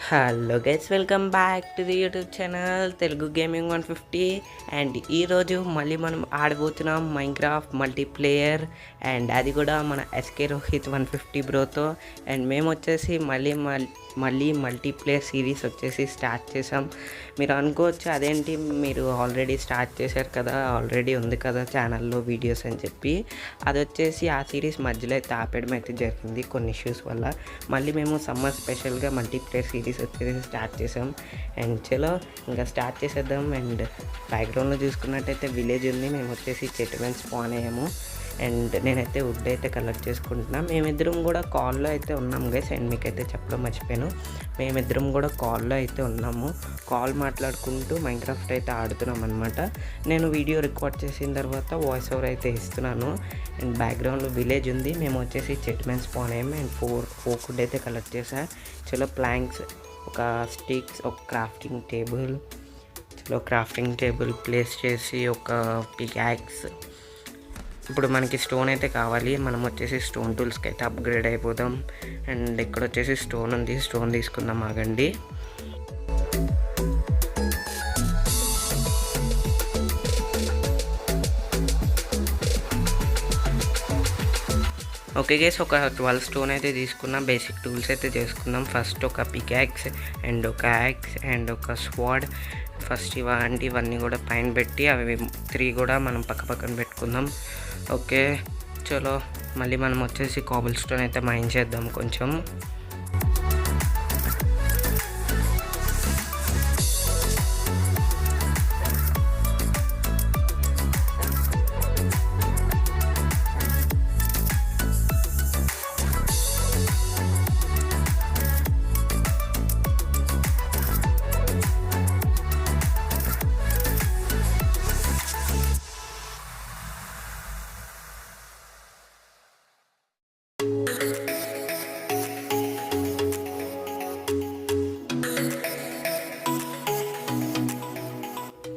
Hello guys, welcome back to the YouTube channel Telugu gaming 150. And ఈరోజు మళ్ళీ మనం ఆడబోతున్నాం Minecraft multiplayer. And అది కూడా మన ఎస్కే రోహిత్ 150 బ్రోతో. అండ్ మేము వచ్చేసి మళ్ళీ మల్టీప్లేయర్ సిరీస్ వచ్చేసి స్టార్ట్ చేసాం. మీరు అనుకోవచ్చు అదేంటి మీరు ఆల్రెడీ స్టార్ట్ చేశారు కదా, ఆల్రెడీ ఉంది కదా ఛానల్లో వీడియోస్ అని చెప్పి. అది వచ్చేసి ఆ సిరీస్ మధ్యలో అయితే ఆపేయడం అయితే జరిగింది కొన్ని ఇష్యూస్ వల్ల. మళ్ళీ మేము సమ్మర్ స్పెషల్గా మల్టీప్లేయర్ సిరీస్ వచ్చేసి స్టార్ట్ చేసాం. అండ్ చలో ఇంకా స్టార్ట్ చేసేద్దాం. అండ్ బ్యాక్గ్రౌండ్లో చూసుకున్నట్టయితే విలేజ్ ఉంది, మేము వచ్చేసి చెట్టు మీద స్పాన్ అయ్యాము. అండ్ నేనైతే వుడ్ అయితే కలెక్ట్ చేసుకుంటున్నాం. మేమిద్దరం కూడా కాల్లో అయితే ఉన్నాం గైస్. అండ్ మీకైతే చెప్పడం మర్చిపోయాను, మేమిద్దరం కూడా కాల్లో అయితే ఉన్నాము. కాల్ మాట్లాడుకుంటూ మైన్క్రాఫ్ట్ అయితే ఆడుతున్నాం అనమాట. నేను వీడియో రికార్డ్ చేసిన తర్వాత వాయిస్ ఓవర్ అయితే ఇస్తున్నాను. అండ్ బ్యాక్గ్రౌండ్లో విలేజ్ ఉంది, మేము వచ్చేసి చెట్టు మీద స్పాన్ అయ్యాము. అండ్ ఫోర్ వుడ్ అయితే కలెక్ట్ చేసా. చలో ప్లాంక్స్, ఒక స్టిక్స్, ఒక క్రాఫ్టింగ్ టేబుల్ ప్లేస్ చేసి ఒక పికాక్స్. ఇప్పుడు మనకి స్టోన్ అయితే కావాలి, మనం వచ్చేసి స్టోన్ టూల్స్కి అయితే అప్గ్రేడ్ అయిపోదాం. అండ్ ఇక్కడ వచ్చేసి స్టోన్ ఉంది, స్టోన్ తీసుకుందాం ఆగండి. ఓకే గైస్, ఒక 12 స్టోన్ అయితే తీసుకున్నాం. బేసిక్ టూల్స్ అయితే చేసుకుందాం. ఫస్ట్ ఒక పికాక్స్ అండ్ ఒక యాక్స్ అండ్ ఒక స్వాడ్. ఫస్ట్ ఇవన్నీ కూడా పైన పెట్టి అవి 3 కూడా మనం పక్కన పెట్టుకుందాం. ఓకే చలో మళ్ళీ మనం వచ్చేసి కాబుల్ స్టోన్ అయితే మైన్ చేద్దాం కొంచెం.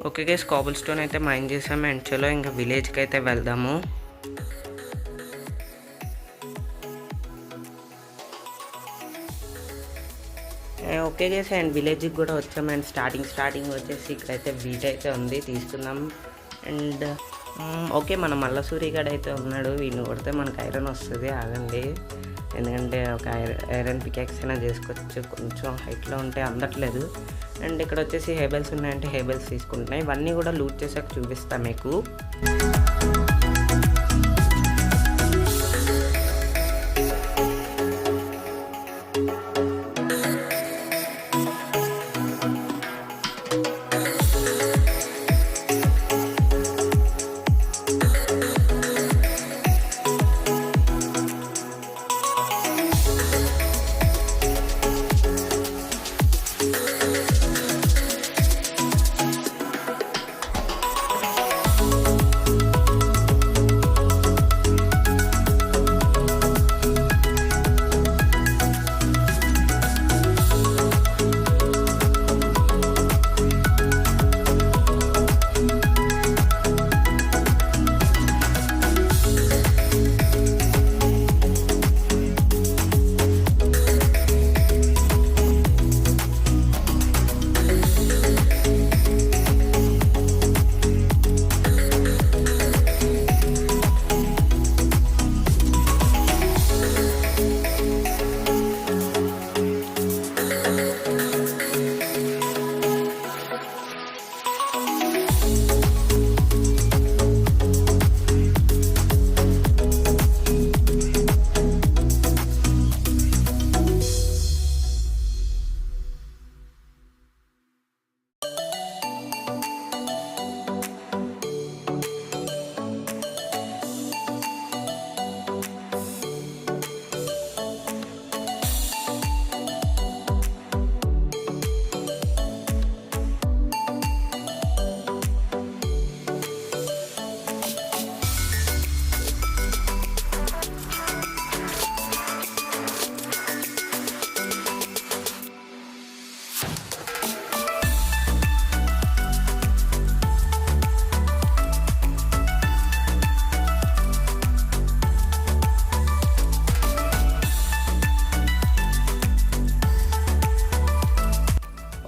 ఓకే గైస్, కాబుల్ స్టోన్ అయితే మైన్ చేసాము. అండ్ చలో ఇంకా విలేజ్కి అయితే వెళ్దాము. ఓకే గైస్, అండ్ విలేజ్కి కూడా వచ్చాము. అండ్ స్టార్టింగ్ వచ్చేసి ఇక్కడైతే వీట్ అయితే ఉంది, తీసుకుందాం. అండ్ ఓకే, మన మల్లసూరిగాడు అయితే ఉన్నాడు, వీడిని కొడితే మనకు ఐరన్ వస్తుంది. ఆగండి, ఎందుకంటే ఒక ఐరన్ పికాక్స్ అయినా చేసుకోవచ్చు. కొంచెం హైట్లో ఉంటే అందట్లేదు. అండ్ ఇక్కడ వచ్చేసి హేబెల్స్ ఉన్నాయంటే హేబెల్స్ తీసుకుంటున్నాయి. ఇవన్నీ కూడా లూట్ చేసాక చూపిస్తాను మీకు.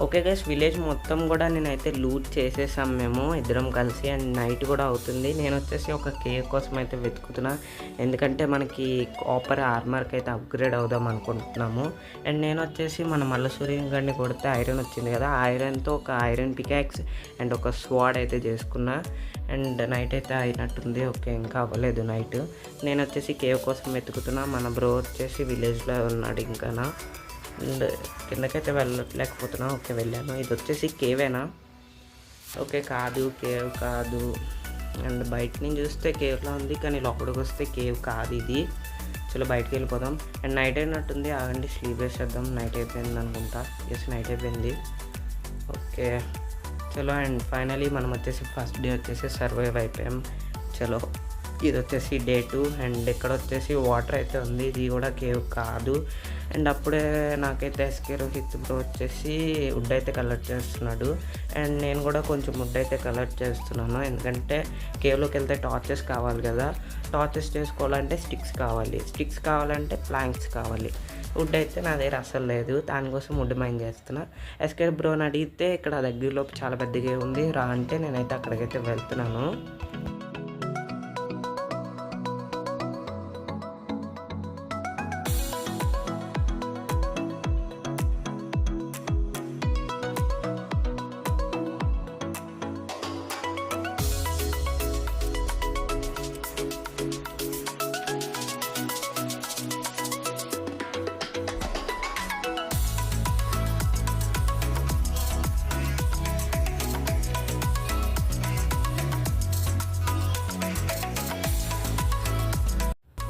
ఓకే గైస్, విలేజ్ మొత్తం కూడా నేనైతే లూట్ చేసేసాం మేము ఇద్దరం కలిసి. అండ్ నైట్ కూడా అవుతుంది. నేను వచ్చేసి ఒక కేవ్ కోసం అయితే వెతుకుతున్నా, ఎందుకంటే మనకి కాపర్ ఆర్మర్కి అయితే అప్గ్రేడ్ అవుదాం అనుకుంటున్నాము. అండ్ నేను వచ్చేసి మన మల్లసూర్యం గడిని కొడితే ఐరన్ వచ్చింది కదా, ఆ ఐరన్తో ఒక ఐరన్ పికాక్స్ అండ్ ఒక స్వాడ్ అయితే చేసుకున్నా. అండ్ నైట్ అయితే అయినట్టుంది. ఓకే, ఇంకా అవ్వలేదు నైట్. నేను వచ్చేసి కేవ్ కోసం వెతుకుతున్నా. మన బ్రో వచ్చేసి విలేజ్లో ఉన్నాడు ఇంకా. అండ్ కిందకైతే వెళ్ళలేకపోతున్నా. ఓకే, వెళ్ళాను. ఇది వచ్చేసి కేవేనా? ఓకే, కాదు, కేవ్ కాదు. అండ్ బయట నుంచి చూస్తే కేవ్లా ఉంది, కానీ లోపలికి వస్తే కేవ్ కాదు ఇది. చలో బయటకు వెళ్ళిపోదాం. అండ్ నైట్ అయినట్టుంది, ఆగండి స్లీప్ వేసేద్దాం. నైట్ అయిపోయింది అనుకుంటా. ఎస్, నైట్ అయిపోయింది. ఓకే చలో. అండ్ ఫైనలీ మనం వచ్చేసి ఫస్ట్ డే వచ్చేసి సర్వైవ్ అయిపోయాం. చలో, ఇది వచ్చేసి డే 2. అండ్ ఇక్కడ వచ్చేసి వాటర్ అయితే ఉంది, ఇది కూడా కేవ్ కాదు. అండ్ అప్పుడే నాకైతే ఎస్కే రోహిత్ బ్రో వచ్చేసి వుడ్ అయితే కలెక్ట్ చేస్తున్నాడు. అండ్ నేను కూడా కొంచెం వుడ్ అయితే కలెక్ట్ చేస్తున్నాను, ఎందుకంటే కేవ్లోకి వెళ్తే టార్చెస్ కావాలి కదా. టార్చెస్ చేసుకోవాలంటే స్టిక్స్ కావాలి, స్టిక్స్ కావాలంటే ప్లాంక్స్ కావాలి. వుడ్ అయితే నా దగ్గర అసలు లేదు, దానికోసం వుడ్ మైన్ చేస్తున్నా. ఎస్కే బ్రోని అడిగితే ఇక్కడ దగ్గరలో చాలా పెద్దగా ఉంది రా అంటే నేనైతే అక్కడికైతే వెళ్తున్నాను.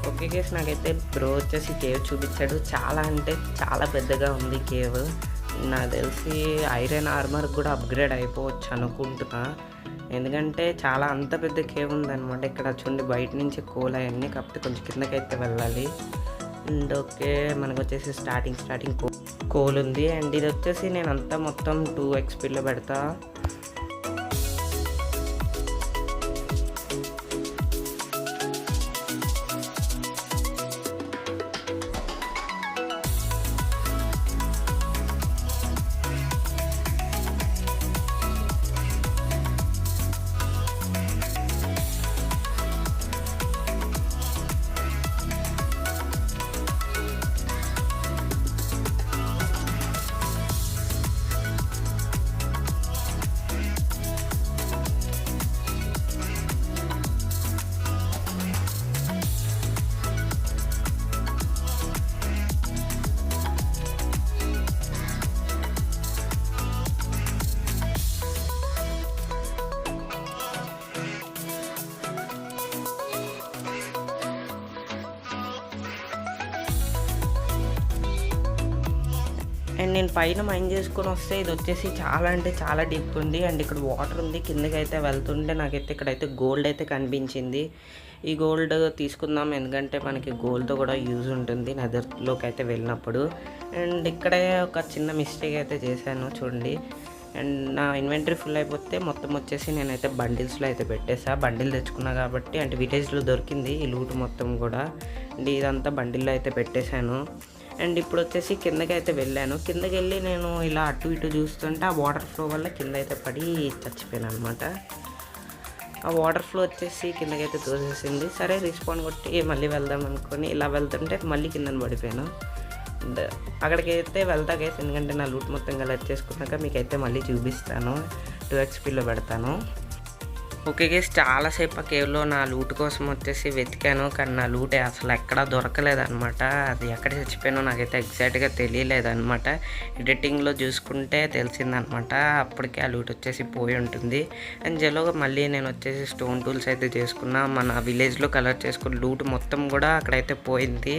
ఓకే గైస్, నాకైతే బ్రో వచ్చేసి కేవ్ చూపించాడు. చాలా అంటే చాలా పెద్దగా ఉంది కేవ్. నాకు తెలిసి ఐరన్ ఆర్మర్ కూడా అప్గ్రేడ్ అయిపోవచ్చు అనుకుంటున్నా, ఎందుకంటే చాలా అంత పెద్ద కేవ్ ఉందన్నమాట. ఇక్కడ చూడండి బయట నుంచి కోల్ అవన్నీ, కాకపోతే కొంచెం కిందకైతే వెళ్ళాలి. అండ్ ఓకే, మనకు వచ్చేసి స్టార్టింగ్ కోల్ ఉంది. అండ్ ఇది వచ్చేసి నేను అంతా మొత్తం 2 XPలో పెడతా. అండ్ నేను పైన మైన్ చేసుకొని వస్తే ఇది వచ్చేసి చాలా అంటే చాలా డీప్ ఉంది. అండ్ ఇక్కడ వాటర్ ఉంది, కిందకి అయితే వెళ్తుంటే నాకైతే ఇక్కడైతే గోల్డ్ అయితే కనిపించింది. ఈ గోల్డ్ తీసుకుందాం, ఎందుకంటే మనకి గోల్డ్తో కూడా యూజ్ ఉంటుంది నెదర్లోకి అయితే వెళ్ళినప్పుడు. అండ్ ఇక్కడే ఒక చిన్న మిస్టేక్ అయితే చేశాను చూడండి. అండ్ నా ఇన్వెంటరీ ఫుల్ అయిపోతే మొత్తం వచ్చేసి నేనైతే బండిల్స్లో అయితే పెట్టేసా. బండిల్ తెచ్చుకున్నా కాబట్టి, అంటే విలేజ్లో దొరికింది ఈ లూట్ మొత్తం కూడా. అండ్ ఇదంతా బండిల్లో అయితే పెట్టేశాను. అండ్ ఇప్పుడు వచ్చేసి కిందకి అయితే వెళ్ళాను. కిందకి వెళ్ళి నేను ఇలా అటు ఇటు చూస్తుంటే ఆ వాటర్ ఫ్లో వల్ల కింద అయితే పడి చచ్చిపోయాను అనమాట. ఆ వాటర్ ఫ్లో వచ్చేసి కిందకైతే తోసేసింది. సరే రిస్పాండ్ కొట్టి మళ్ళీ వెళ్దాం అనుకొని ఇలా వెళ్తుంటే మళ్ళీ కిందని పడిపోయాను. అండ్ అక్కడికైతే వెళ్తా గైస్, ఎందుకంటే నా లూట్ మొత్తం కలెక్ట్ చేసుకున్నాక మీకైతే మళ్ళీ చూపిస్తాను. 2 XPలో పెడతాను. ఓకే గైస్, చాలాసేపు ఆ కేవ్లో నా లూట్ కోసం వచ్చేసి వెతికాను, కానీ నా లూట్ అసలు ఎక్కడా దొరకలేదన్నమాట. అది ఎక్కడ చచ్చిపోయానో నాకైతే ఎగ్జాక్ట్గా తెలియలేదన్నమాట. ఎడిటింగ్లో చూసుకుంటే తెలిసిందనమాట, అప్పటికే ఆ లూట్ వచ్చేసి పోయి ఉంటుంది. అండ్ జలోగా మళ్ళీ నేను వచ్చేసి స్టోన్ టూల్స్ అయితే చేసుకున్నా. మన విలేజ్లో కలెక్ట్ చేసుకున్న లూట్ మొత్తం కూడా అక్కడైతే పోయింది.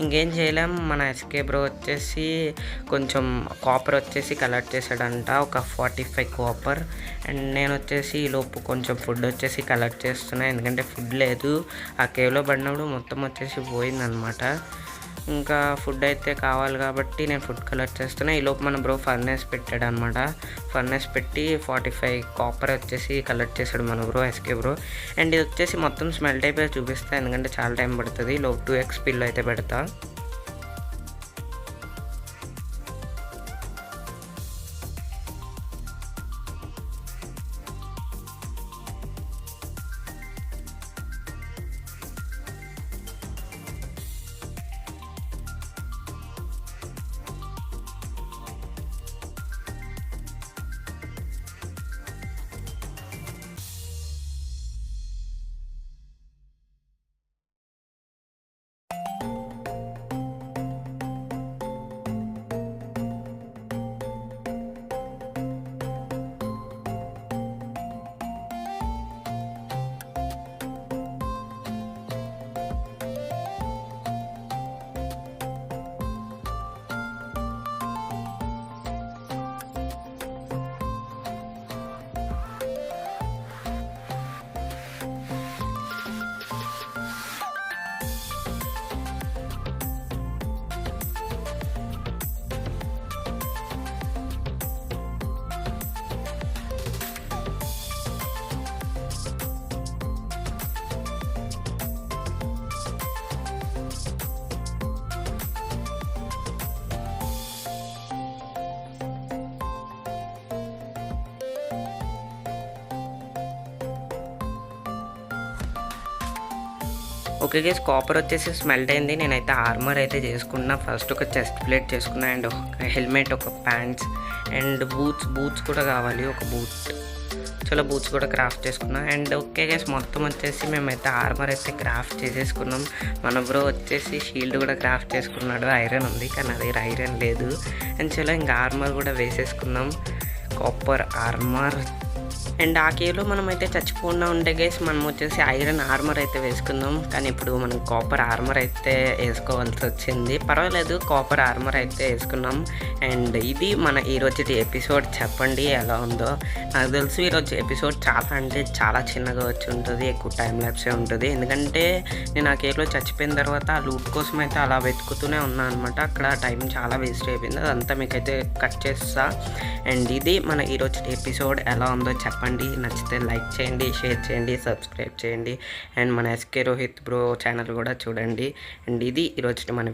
ఇంకేం చేయలేం. మన ఎస్కే బ్రో వచ్చేసి కొంచెం కాపర్ వచ్చేసి కలెక్ట్ చేశాడంట, ఒక 45 కాపర్. అండ్ నేను వచ్చేసి ఈ లోపు కొంచెం ఫుడ్ వచ్చేసి కలెక్ట్ చేస్తున్నా, ఎందుకంటే ఫుడ్ లేదు. ఆ కేవ్లో పడినప్పుడు మొత్తం వచ్చేసి పోయిందనమాట. ఇంకా ఫుడ్ అయితే కావాలి కాబట్టి నేను ఫుడ్ కలెక్ట్ చేస్తున్నా. ఈ లోపు మన బ్రో ఫర్నేస్ పెట్టాడు అనమాట. ఫర్నేస్ పెట్టి 45 కాపర్ వచ్చేసి కలెక్ట్ చేశాడు మన బ్రో, ఎస్కే బ్రో. అండ్ ఇది వచ్చేసి మొత్తం స్మెల్ట్ అయిపోయి చూపిస్తాను, ఎందుకంటే చాలా టైం పడుతుంది. ఈ లోపు 2 XPలో అయితే పెడతా. ఓకే గైస్, కాపర్ వచ్చేసి స్మెల్ట్ అయింది. నేనైతే ఆర్మర్ అయితే చేసుకున్నా. ఫస్ట్ ఒక చెస్ట్ ప్లేట్ చేసుకున్నా అండ్ ఒక హెల్మెట్, ఒక ప్యాంట్స్ అండ్ బూట్స్ కూడా కావాలి. ఒక బూట్స్ కూడా క్రాఫ్ట్ చేసుకున్నాం. అండ్ ఓకే గైస్, మొత్తం వచ్చేసి మేమైతే ఆర్మర్ అయితే క్రాఫ్ట్ చేసేసుకున్నాం. మన బ్రో వచ్చేసి షీల్డ్ కూడా క్రాఫ్ట్ చేసుకున్నాడు. ఐరన్ ఉంది కానీ అది ఐరన్ లేదు. అండ్ చలో ఇంకా ఆర్మర్ కూడా వేసేసుకున్నాం, కాపర్ ఆర్మర్. అండ్ ఆ కేవ్లో మనం అయితే చచ్చిపోకుండా ఉంటే గైస్ మనం వచ్చేసి ఐరన్ ఆర్మర్ అయితే వేసుకుందాం. కానీ ఇప్పుడు మనం కాపర్ ఆర్మర్ అయితే వేసుకోవాల్సి వచ్చింది. పర్వాలేదు, కాపర్ ఆర్మర్ అయితే వేసుకున్నాం. అండ్ ఇది మన ఈరోజు ఎపిసోడ్. చెప్పండి ఎలా ఉందో. నాకు తెలుసు ఈరోజు ఎపిసోడ్ చాలా చిన్నగా వచ్చి ఉంటుంది, ఎక్కువ టైం ల్యాప్సే ఉంటుంది. ఎందుకంటే నేను ఆ కేవ్లో చచ్చిపోయిన తర్వాత ఆ లూట్ కోసం అయితే అలా వెతుకుతూనే ఉన్నాను అనమాట. అక్కడ టైం చాలా వేస్ట్ అయిపోయింది. అదంతా మీకైతే కట్ చేస్తా. అండ్ ఇది మన ఈరోజు ఎపిసోడ్. ఎలా ఉందో చెప్పండి. నచ్చితే లైక్ చేయండి, షేర్ చేయండి, సబ్స్క్రైబ్ చేయండి. అండ్ మన ఎస్కే రోహిత్ బ్రో ఛానల్ కూడా చూడండి. అండ్ ఇది ఈరోజు మన